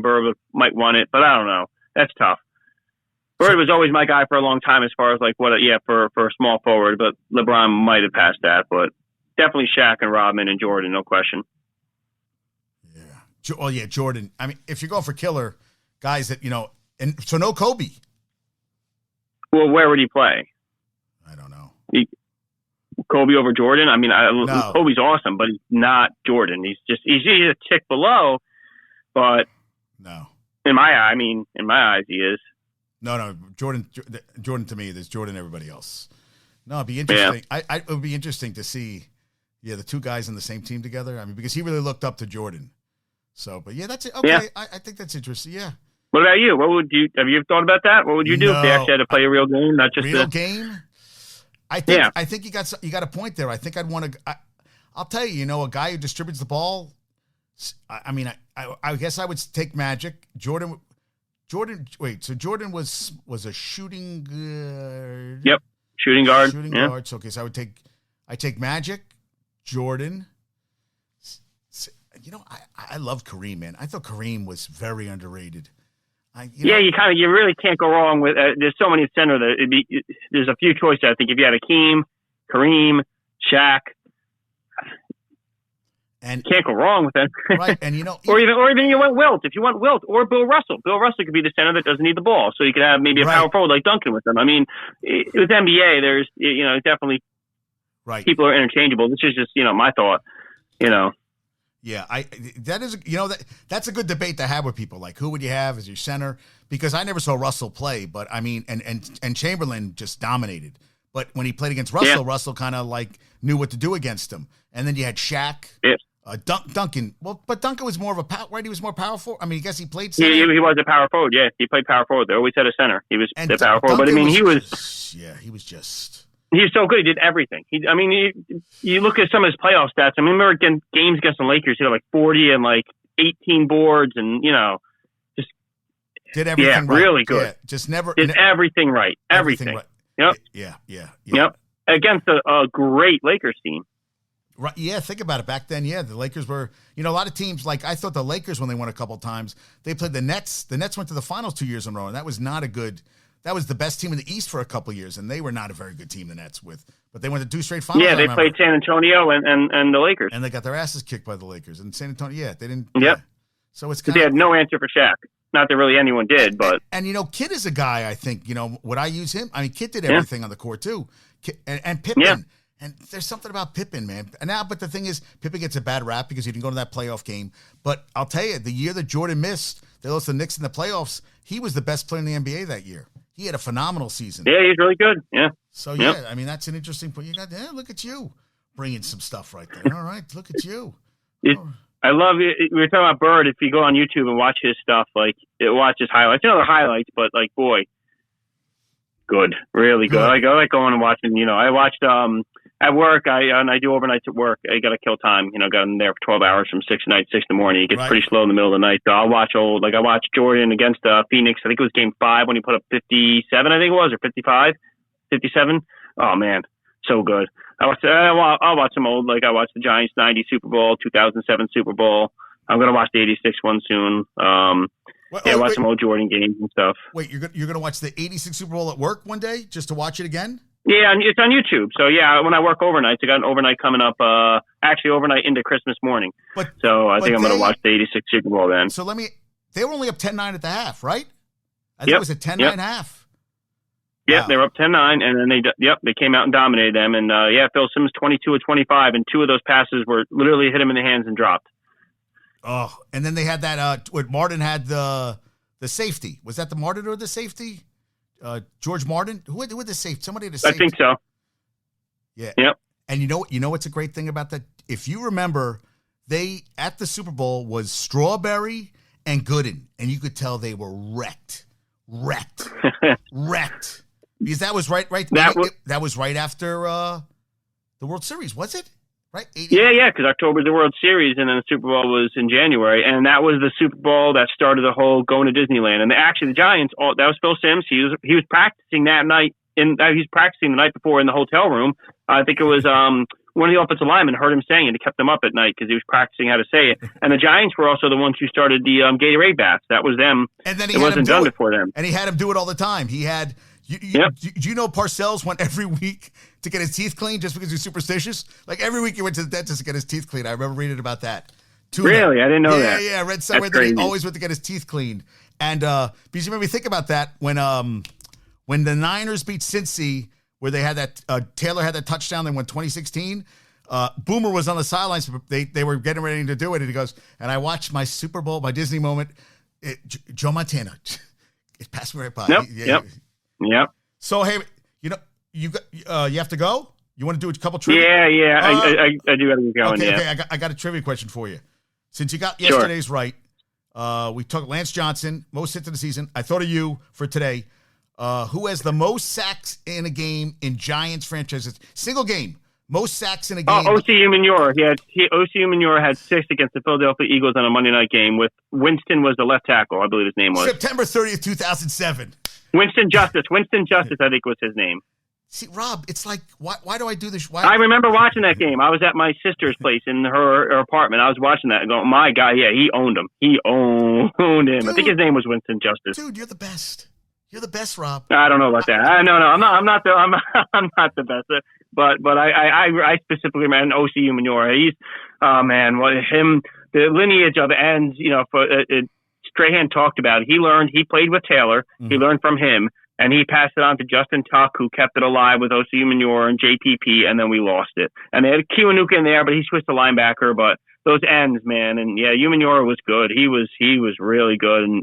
Bird might want it, but I don't know. That's tough. Bird was always my guy for a long time as far as like for a small forward, but LeBron might have passed that, but definitely Shaq and Rodman and Jordan, no question. Yeah. Oh yeah, Jordan. I mean, if you're going for killer guys that, and so no Kobe. Well, where would he play? I don't know. Kobe over Jordan? I mean, No. Kobe's awesome, but he's not Jordan. He's a tick below, but no. In my eyes, he is. No. Jordan to me, there's Jordan, everybody else. No, it'd be interesting. Yeah. It would be interesting to see, the two guys on the same team together. I mean, because he really looked up to Jordan. So, but yeah, that's it. Okay, yeah. I think that's interesting. Yeah. What about you? Have you thought about that? What would you do if they actually had to play a real game, not just real game? I think you got a point there. I think I'd want to. I'll tell you, a guy who distributes the ball. I mean, I guess I would take Magic. Jordan. Wait, so Jordan was a shooting guard. Yep, shooting guard. Shooting guard. So, okay, so I take Magic, Jordan. I love Kareem, man. I thought Kareem was very underrated. You really can't go wrong with. There's so many center that there's a few choices. I think if you had Hakeem, Kareem, Shaq, and you can't go wrong with them. Right, and or even you want Wilt. If you want Wilt or Bill Russell could be the center that doesn't need the ball, so you could have maybe a power forward like Duncan with them. I mean, with NBA, there's definitely people are interchangeable. This is just my thought. Yeah, that's a good debate to have with people. Like, who would you have as your center? Because I never saw Russell play, but I mean, and Chamberlain just dominated. But when he played against Russell, Russell kind of like knew what to do against him. And then you had Shaq, Duncan. Well, but Duncan was more of a right. He was more powerful. I mean, I guess he played center. He was a power forward. Yeah, he played power forward. They always had a center. He was the power forward. But I mean, he was. Yeah, he was just. He's so good. He did everything. You look at some of his playoff stats. I mean, remember games against the Lakers, he had like 40 and like 18 boards and, just. Did everything right. Really good. Yeah, just never. Did everything right. Everything. Right. Yep. Yeah. Yep. Against a great Lakers team. Right. Yeah. Think about it. Back then, the Lakers were, a lot of teams, like I thought the Lakers, when they won a couple of times, they played the Nets. The Nets went to the finals 2 years in a row, and that was not a good. That was the best team in the East for a couple of years, and they were not a very good team, the Nets, but they went to 2 straight finals. Yeah, they played San Antonio and the Lakers. And they got their asses kicked by the Lakers. And San Antonio, they didn't. Yep. Yeah. So it's kind they had no answer for Shaq. Not that really anyone did, but. And Kidd is a guy, I think, would I use him? I mean, Kidd did everything on the court, too. And Pippen. Yeah. And there's something about Pippen, man. But the thing is, Pippen gets a bad rap because he didn't go to that playoff game. But I'll tell you, the year that Jordan missed, they lost the Knicks in the playoffs, he was the best player in the NBA that year. He had a phenomenal season. Yeah, he's really good. Yeah. So, I mean, that's an interesting point. Look at you bringing some stuff right there. All right, look at you. I love it. We were talking about Bird. If you go on YouTube and watch his stuff, watch his highlights. The highlights, but boy, good, really good. I like going and watching. I watched at work. I do overnights at work. I got to kill time. Got in there for 12 hours from 6 at night, 6 in the morning. It gets pretty slow in the middle of the night. So I'll watch I watched Jordan against Phoenix. I think it was Game 5 when he put up 57. I think it was, or 55, 57. Oh man, so good. I'll watch some old. I watched the Giants 90 Super Bowl, 2007 Super Bowl. I'm gonna watch the 86 one soon. Watch some old Jordan games and stuff. Wait, you're gonna watch the 86 Super Bowl at work one day just to watch it again? Yeah, it's on YouTube. So when I work overnight, I got an overnight coming up. Actually, overnight into Christmas morning. So I think I'm going to watch the '86 Super Bowl then. So they were only up 10-9 at the half, right? I think it was a 10-9 half. Yeah, wow. They were up 10-9, and then they came out and dominated them. And Phil Simmons 22 of 25, and 2 of those passes were literally hit him in the hands and dropped. Oh, and then they had that. Martin had the safety. Was that the Martin or the safety? George Martin, who had the safety? Somebody had a safety. I think so. Yeah. Yep. And you know what's a great thing about that? If you remember, they at the Super Bowl was Strawberry and Gooden, and you could tell they were wrecked. Because that was right. That was right after the World Series, was it? Right? Yeah, because October is the World Series, and then the Super Bowl was in January, and that was the Super Bowl that started the whole going to Disneyland. And actually, the Giants, that was Phil Simms. He was practicing that night. He was practicing the night before in the hotel room. I think it was one of the offensive linemen heard him saying it. He kept him up at night because he was practicing how to say it. And the Giants were also the ones who started the Gatorade bats. That was them. And then it wasn't done before them. And he had him do it all the time. He had. Do you know Parcells went every week to get his teeth cleaned just because he's superstitious? Like every week he went to the dentist to get his teeth cleaned. I remember reading about that. Really? I didn't know that. Yeah, I read somewhere that he always went to get his teeth cleaned. And because you made me think about that when the Niners beat Cincy, where they had that Taylor had that touchdown, they won 2016. Boomer was on the sidelines. They were getting ready to do it, and he goes, and I watched my Super Bowl, my Disney moment. Joe Montana, it passed me right by. Yep. So hey, you have to go. You want to do a couple trivia? Yeah. I do have to go going. Okay. I got a trivia question for you. Since you got yesterday's right, we took Lance Johnson, most hits of the season. I thought of you for today. Who has the most sacks in a game in Giants franchises? Single game, most sacks in a game. O.C. Umenyiora. O.C. Umenyiora had 6 against the Philadelphia Eagles on a Monday night game. With Winston was the left tackle, I believe his name was. September 30th, 2007. Winston Justice, I think was his name. See, Rob, it's like, why do I do this? I remember watching that game. I was at my sister's place in her apartment. I was watching that and going, my God, yeah, he owned him. He owned him. Dude, I think his name was Winston Justice. Dude, you're the best. You're the best, Rob. I don't know about that. No, I'm not the best. But I specifically meant O.C. Umenyiora. He's, the lineage of ends, Strahan talked about it. He played with Taylor. Mm-hmm. He learned from him, and he passed it on to Justin Tuck, who kept it alive with O.C. Umenyiora and JPP, and then we lost it. And they had Kiwanuka in there, but he switched to linebacker. But those ends, man, and yeah, Umenyiora was good. He was really good, and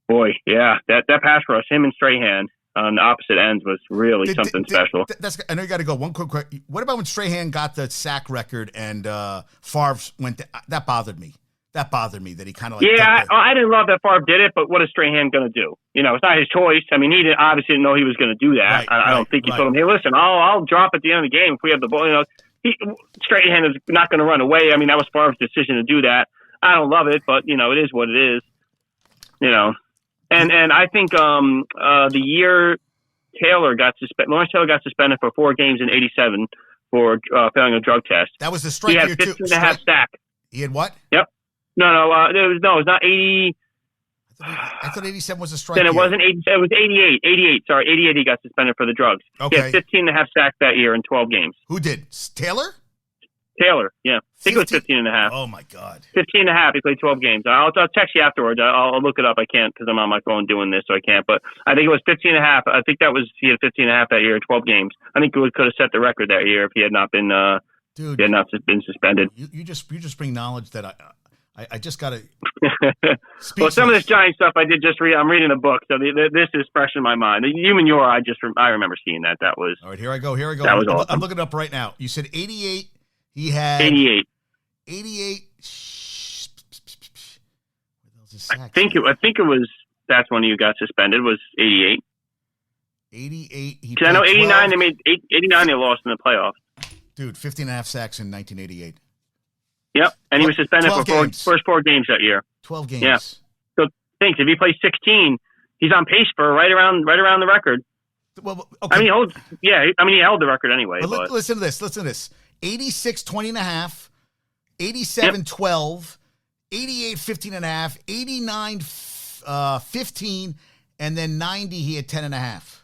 that pass rush, him and Strahan on the opposite ends was really something special. I know you got to go. One quick. What about when Strahan got the sack record and Favre went? That bothered me. That he kind of like. Yeah, I didn't love that Favre did it, but what is Strahan going to do? It's not his choice. I mean, he obviously didn't know he was going to do that. I don't think he told him, "Hey, listen, I'll drop at the end of the game if we have the ball." Strahan is not going to run away. I mean, that was Favre's decision to do that. I don't love it, but it is what it is. And I think the year Lawrence Taylor got suspended for 4 games in '87 for failing a drug test. That was the strike year too. He had 15.5 sack. He had what? Yep. No, it was not 80. I thought 87 was a strike. Then it wasn't 80. It was 88. 88. Sorry, 88. He got suspended for the drugs. Okay. He had 15.5 sacks that year in 12 games. Who did? Taylor? Taylor, yeah. I think it was 15.5. Oh, my God. 15.5. He played 12 games. I'll text you afterwards. I'll look it up. I can't because I'm on my phone doing this, so I can't. But I think it was 15.5. I think he had 15.5 that year in 12 games. I think he could have set the record that year if he had not been been suspended. You just bring knowledge that I just got to. Well, some of this Giant stuff I did just read. I'm reading a book, so this is fresh in my mind. The Umenyiora, I remember seeing that. That was all right. Here I go. That was awesome. I'm looking it up right now. You said 88. He had 88. 88. I think it was. That's when you got suspended. Was 88. 88. Because I know 89. 12. They made 89. They lost in the playoffs. Dude, 15.5 sacks in 1988. Yep, and he was suspended for first 4 games that year. 12 games. Yeah. So think if he plays 16, he's on pace for right around the record. Well, okay. I mean, he held the record anyway. But listen to this. 86, 20.5, 87, 12, 88, 15.5, 89, 15, and then 90, he had 10.5.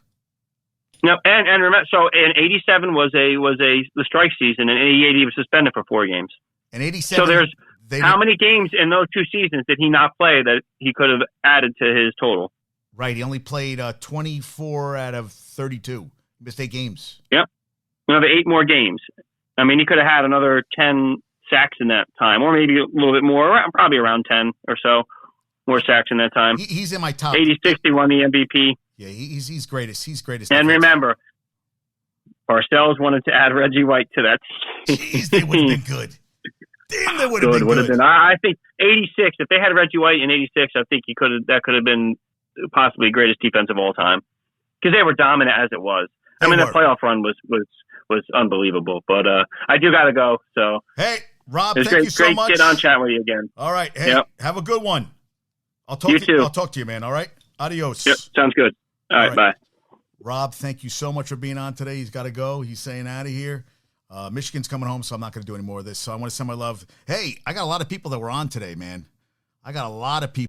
No, and remember, so in 87 was the strike season, and in 88 he was suspended for 4 games. And 87. So how many games in those 2 seasons did he not play that he could have added to his total? Right, he only played 24 out of 32. Missed 8 games. Yep, another 8 more games. I mean, he could have had another 10 sacks in that time, or maybe a little bit more, probably around 10 or so more sacks in that time. He's in my top. 86, he won the MVP. Yeah, he's greatest. He's greatest. And remember, Parcells wanted to add Reggie White to that team. Jeez, they would have been good. Damn, they would have been good. I think 86. If they had Reggie White in 86, I think that could have been possibly the greatest defense of all time because they were dominant as it was. The playoff run was unbelievable. But I do got to go. So hey, Rob, thank you so much. Great to get on chat with you again. All right. Hey, Have a good one. I'll talk to you, man. All right. Adios. Yep, sounds good. All right. Bye. Rob, thank you so much for being on today. He's got to go. He's saying out of here. Michigan's coming home, so I'm not going to do any more of this. So I want to send my love. Hey, I got a lot of people that were on today, man. I got a lot of people.